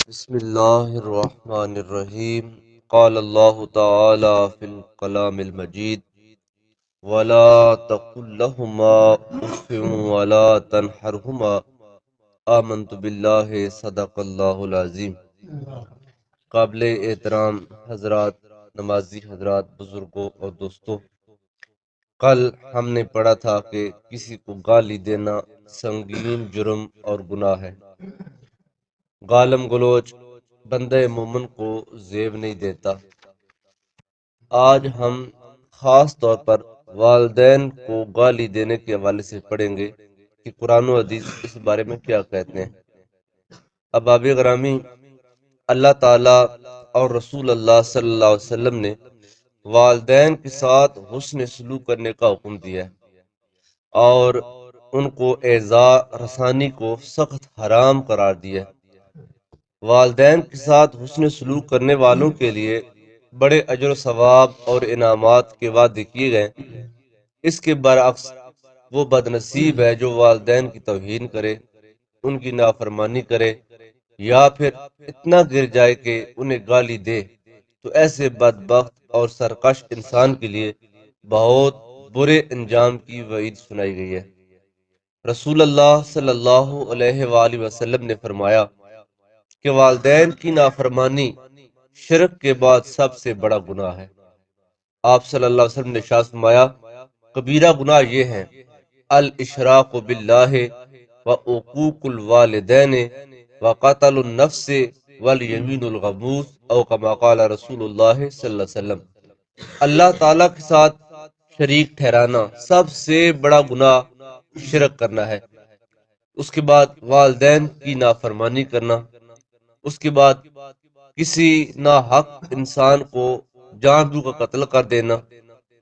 بسم اللہ الرحمن الرحیم قال اللہ تعالی فی الکلام المجید ولا تقل لهما اف ولا تنحرهما آمنت باللہ صدق اللہ العظیم۔ قابل احترام حضرات، نمازی حضرات، بزرگوں اور دوستوں، کل ہم نے پڑھا تھا کہ کسی کو گالی دینا سنگین جرم اور گناہ ہے۔ گالم گلوچ بندہ مومن کو زیب نہیں دیتا۔ آج ہم خاص طور پر والدین کو گالی دینے کے حوالے سے پڑھیں گے کہ قرآن و حدیث اس بارے میں کیا کہتے ہیں۔ احباب گرامی، اللہ تعالیٰ اور رسول اللہ صلی اللہ علیہ وسلم نے والدین کے ساتھ حسن سلوک کرنے کا حکم دیا ہے اور ان کو ایذا رسانی کو سخت حرام قرار دیا ہے۔ والدین کے ساتھ حسن سلوک کرنے والوں کے لیے بڑے اجر و ثواب اور انعامات کے وعدے کیے گئے۔ اس کے برعکس وہ بد نصیب ہے جو والدین کی توہین کرے، ان کی نافرمانی کرے یا پھر اتنا گر جائے کہ انہیں گالی دے، تو ایسے بدبخت اور سرکش انسان کے لیے بہت برے انجام کی وعید سنائی گئی ہے۔ رسول اللہ صلی اللہ علیہ وآلہ وسلم نے فرمایا کہ والدین کی نافرمانی شرک کے بعد سب سے بڑا گناہ ہے۔ آپ صلی اللہ علیہ وسلم نے ارشاد فرمایا، کبیرہ گناہ یہ ہیں الاشراق باللہ و عقوق الوالدین و قتل النفس والیمین الغموس او کما قال رسول اللہ صلی اللہ علیہ وسلم۔ اللہ تعالیٰ کے ساتھ شریک ٹھہرانا سب سے بڑا گناہ شرک کرنا ہے، اس کے بعد والدین کی نافرمانی کرنا، اس کے بعد کسی ناحق انسان کو جان بوجھ کر قتل کر دینا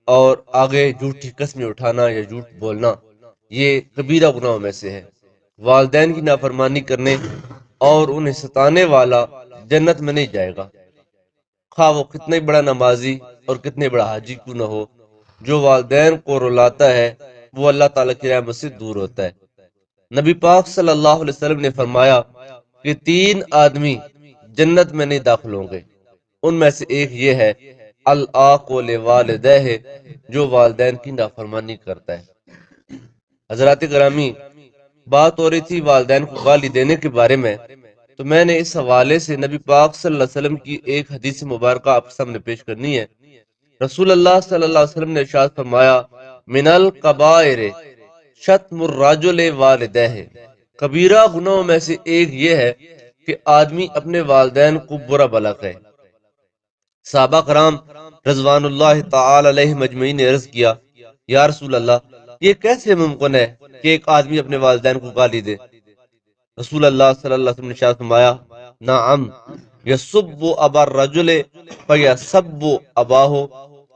اور آگے جھوٹی قسمیں اٹھانا یا جھوٹ بولنا، یہ کبیرہ گناہوں میں سے ہے۔ والدین کی نافرمانی کرنے اور انہیں ستانے والا جنت میں نہیں جائے گا، خواہ وہ کتنے بڑا نمازی اور کتنے بڑا حاجی کیوں نہ ہو۔ جو والدین کو رلاتا ہے وہ اللہ تعالیٰ کی رحمت سے دور ہوتا ہے۔ نبی پاک صلی اللہ علیہ وسلم نے فرمایا کہ 3 آدمی جنت میں نہیں داخل ہوں گے، ان میں سے ایک یہ ہے العاق لوالدہ، جو والدین کی نافرمانی کرتا ہے۔ حضرات گرامی، بات ہو رہی تھی والدین کو گالی دینے کے بارے میں، تو میں نے اس حوالے سے نبی پاک صلی اللہ علیہ وسلم کی ایک حدیث مبارکہ آپ کے سامنے پیش کرنی ہے۔ رسول اللہ صلی اللہ علیہ وسلم نے ارشاد فرمایا، من الکبائر شتم الرجل والدہ، کبیرہ گناہوں میں سے ایک یہ ہے کہ آدمی اپنے والدین کو برا بھلا کہے۔ صحابہ کرام رضوان اللہ تعالی علیہ مجمعین نے عرض کیا، یا رسول اللہ، یہ کیسے ممکن ہے کہ ایک آدمی اپنے والدین کو گالی دے؟ رسول اللہ صلی اللہ علیہ وسلم نے ارشاد فرمایا، نعم یسب ابا الرجل فیسب اباہ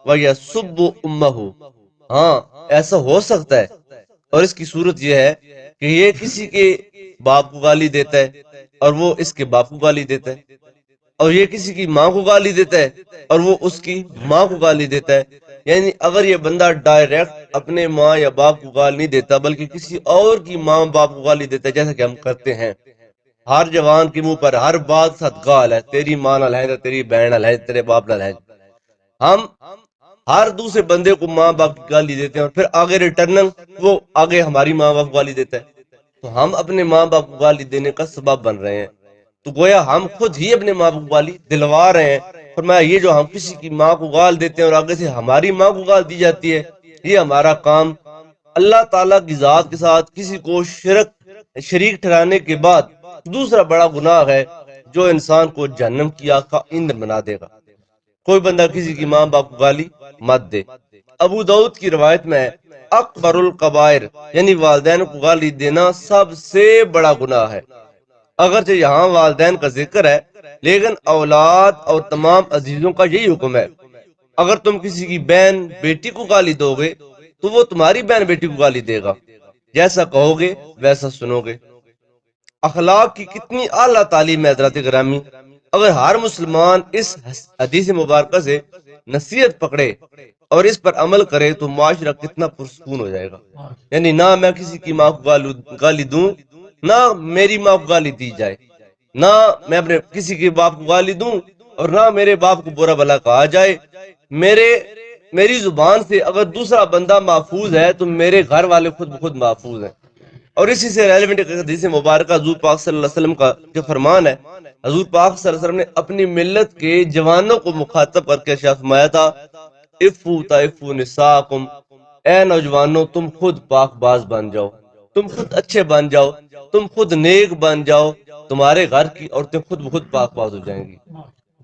ویسب امہ، ہاں ایسا ہو سکتا ہے، اور اس کی صورت یہ ہے کہ یہ کسی کے باپ کو گالی دیتا ہے اور وہ اس کے باپ کو گالی دیتا ہے، اور یہ کسی کی ماں کو گالی دیتا ہے اور وہ اس کی ماں کو گالی دیتا ہے۔ یعنی اگر یہ بندہ ڈائریکٹ اپنے ماں یا باپ کو گالی نہیں دیتا بلکہ کسی اور کی ماں باپ کو گالی دیتا ہے، جیسا کہ ہم کرتے ہیں، ہر جوان کے منہ پر ہر بات ساتھ گال ہے، تیری ماں نہ لہے، تیری بہن نہ لہے، تیرے باپ نہ لہے، ہم ہر دوسرے بندے کو ماں باپ کی گالی دیتے ہیں اور پھر آگے ریٹرنل وہ آگے ہماری ماں باپ کو گالی دیتا ہے، تو ہم اپنے ماں باپ کو گالی دینے کا سبب بن رہے ہیں۔ تو گویا ہم خود ہی اپنے ماں باپ کو گالی دلوا رہے ہیں۔ فرمایا یہ جو ہم کسی کی ماں کو گال دیتے ہیں اور آگے سے ہماری ماں کو گال دی جاتی ہے، یہ ہمارا کام اللہ تعالیٰ کی ذات کے ساتھ کسی کو شریک ٹھہرانے کے بعد دوسرا بڑا گناہ ہے جو انسان کو جہنم کی آگ کا ایندھن بنا دے گا۔ کوئی بندہ کسی کی ماں باپ کو گالی مت دے۔ ابو داؤد کی روایت میں ہے، اکبر الکبائر، یعنی والدین کو گالی دینا سب سے بڑا گناہ ہے۔ اگرچہ یہاں والدین کا ذکر ہے لیکن اولاد اور تمام عزیزوں کا یہی حکم ہے۔ اگر تم کسی کی بہن بیٹی کو گالی دو گے تو وہ تمہاری بہن بیٹی کو گالی دے گا، جیسا کہو گے ویسا سنو گے۔ اخلاق کی کتنی اعلیٰ تعلیم ہے حضرات گرامی۔ اگر ہر مسلمان اس حدیث مبارکہ سے نصیحت پکڑے اور اس پر عمل کرے تو معاشرہ کتنا پرسکون ہو جائے گا۔ یعنی نہ میں کسی کی ماں کو گالی دوں، نہ میری ماں کو گالی دی جائے۔ نہ میں اپنے کسی کے باپ کو گالی دوں اور نہ میرے باپ کو برا بھلا کہا جائے۔ میری زبان سے اگر دوسرا بندہ محفوظ ہے تو میرے گھر والے خود بخود محفوظ ہیں۔ اور اسی سے ریلیونٹ ایک حدیث مبارکہ حضور پاک صلی اللہ علیہ وسلم کا جو فرمان ہے، حضور پاک صلی اللہ علیہ وسلم نے اپنی ملت کے جوانوں کو مخاطب کر کے ارشاد فرمایا تھا، افو تافو نساکم، اے نوجوانوں تم خود پاک باز بن جاؤ، تم خود اچھے بن جاؤ، تم خود نیک بن جاؤ، تمہارے گھر کی عورتیں خود بخود پاک باز ہو جائیں گی۔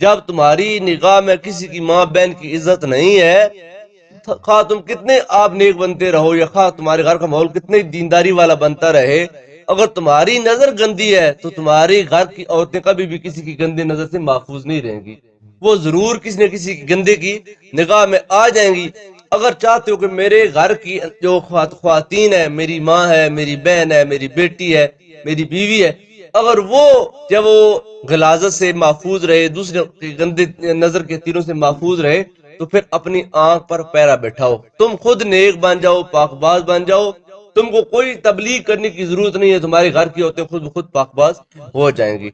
جب تمہاری نگاہ میں کسی کی ماں بہن کی عزت نہیں ہے، خواہ تم کتنے آپ نیک بنتے رہو یا خواہ تمہارے گھر کا ماحول کتنے دینداری والا بنتا رہے، اگر تمہاری نظر گندی ہے تو تمہاری گھر کی عورتیں کبھی بھی کسی کی گندی نظر سے محفوظ نہیں رہیں گی، وہ ضرور کسی نہ کسی کی گندے کی نگاہ میں آ جائیں گی۔ اگر چاہتے ہو کہ میرے گھر کی جو خواتین ہے، میری ماں ہے، میری بہن ہے، میری بیٹی ہے، میری بیوی ہے، اگر وہ جب وہ غلاظت سے محفوظ رہے، دوسرے کی گندے نظر کے تیروں سے محفوظ رہے، تو پھر اپنی آنکھ پر پیرا بیٹھاؤ، تم خود نیک بن جاؤ، پاک باز بن جاؤ، تم کو کوئی تبلیغ کرنے کی ضرورت نہیں ہے، تمہارے گھر کی عورتیں خود بخود پاک باز ہو جائیں گی۔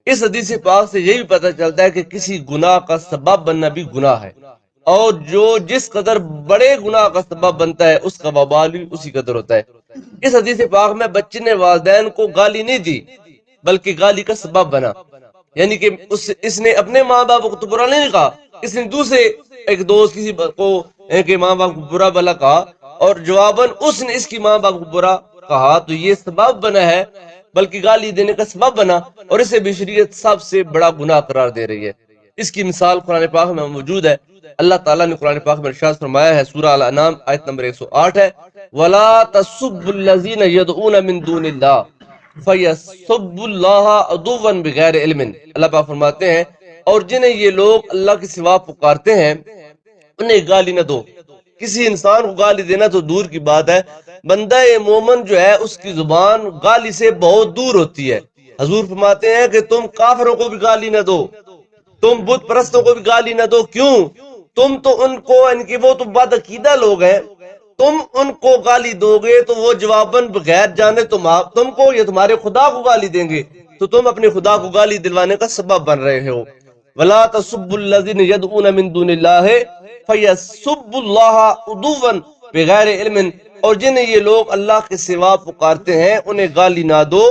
اس حدیث پاک سے یہ بھی پتہ چلتا ہے کہ کسی گناہ کا سبب بننا بھی گناہ ہے، اور جو جس قدر بڑے گناہ کا سبب بنتا ہے اس کا وبال بھی اسی قدر ہوتا ہے۔ اس حدیث پاک میں بچے نے والدین کو گالی نہیں دی بلکہ گالی کا سبب بنا، یعنی کہ اس نے اپنے ماں باپ کو تو برا نہیں کہا، اس نے دوسرے ایک دوست کسی کو کہ ماں باپ کو برا بلا کہا اور جواباً اس نے اس کی ماں باپ کو برا کہا، تو یہ سبب بنا ہے بلکہ گالی دینے کا سبب بنا، اور اسے بھی شریعت سب سے بڑا گناہ قرار دے رہی ہے۔ اس کی مثال قرآن پاک میں موجود ہے۔ اللہ تعالیٰ نے قرآن پاک میں ارشاد فرمایا ہے، سورہ الانعام آیت نمبر 108 ہے، وَلَا تَسُبُّوا الَّذِينَ يَدْعُونَ مِن دُونِ اللَّهِ فَيَسُبُّوا اللَّهَ عَدُوًّا بِغَيْرِ عِلْمٍ۔ اللہ پاک فرماتے ہیں اور جنہیں یہ لوگ اللہ کے سوا پکارتے ہیں انہیں گالی نہ دو۔ کسی انسان کو گالی دینا تو دور کی بات ہے، بندہ مومن جو ہے اس کی زبان گالی سے بہت دور ہوتی ہے۔ حضور فرماتے ہیں کہ تم کافروں کو بھی گالی نہ دو، تم بت پرستوں کو بھی گالی نہ دو، کیوں؟ تم تو ان کو ان کی وہ تو بد عقیدہ لوگ ہیں، تم ان کو گالی دو گے تو وہ جواباً بغیر جانے تم کو یا تمہارے خدا کو گالی دیں گے، تو تم اپنے خدا کو گالی دلوانے کا سبب بن رہے ہو۔ وَلَا تَسُبُّوا الَّذِينَ يَدْعُونَ مِن دُونِ اللَّهِ فَيَسُبُّوا اللَّهَ عُدُوًّا بِغَيْرِ عِلْمٍ، اور جنہیں یہ لوگ اللہ کے سوا پکارتے ہیں انہیں گالی نہ دو،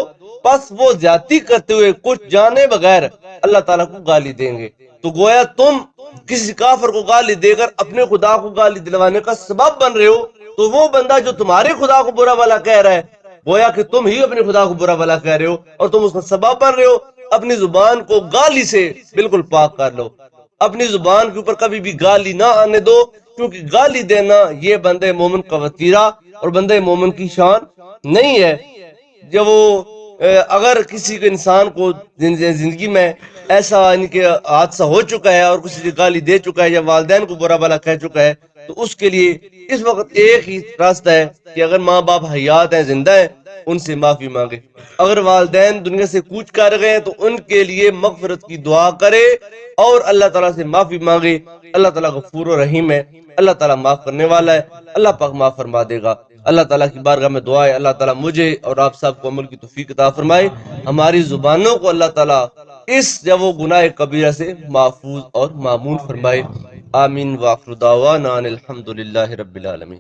پس وہ زیادتی کرتے ہوئے کچھ جانے بغیر اللہ تعالیٰ کو گالی دیں گے۔ تو گویا تم کسی کافر کو گالی دے کر اپنے خدا کو گالی دلوانے کا سبب بن رہے ہو، تو وہ بندہ جو تمہارے خدا کو برا بھلا کہہ رہا ہے، گویا کہ تم ہی اپنے خدا کو برا بھلا کہہ رہے ہو اور تم اس کا سبب بن رہے ہو۔ اپنی زبان کو گالی سے بالکل پاک کر لو، اپنی زبان کے اوپر کبھی بھی گالی نہ آنے دو، کیونکہ گالی دینا یہ بندے مومن کا وتیرہ اور بندے مومن کی شان نہیں ہے۔ جب وہ اگر کسی انسان کو زندگی میں ایسا یعنی کہ حادثہ ہو چکا ہے اور کسی سے گالی دے چکا ہے یا والدین کو برا بھلا کہہ چکا ہے، تو اس کے لیے اس وقت ایک ہی راستہ ہے کہ اگر ماں باپ حیات ہیں، زندہ ہیں، ان سے معافی مانگے۔ اگر والدین دنیا سے کوچ کر گئے تو ان کے لیے مغفرت کی دعا کرے اور اللہ تعالیٰ سے معافی مانگے۔ اللہ تعالیٰ غفور و رحیم ہے، اللہ تعالیٰ معاف کرنے والا ہے، اللہ پاک معاف فرما دے گا۔ اللہ تعالیٰ کی بارگاہ میں دعا ہے اللہ تعالیٰ مجھے اور آپ سب کو عمل کی توفیق عطا فرمائے، ہماری زبانوں کو اللہ تعالیٰ اس جب وہ گناہ کبیرہ سے محفوظ اور معمون فرمائے۔ آمین۔ وآخر دعوانا ان الحمد للہ رب العالمین۔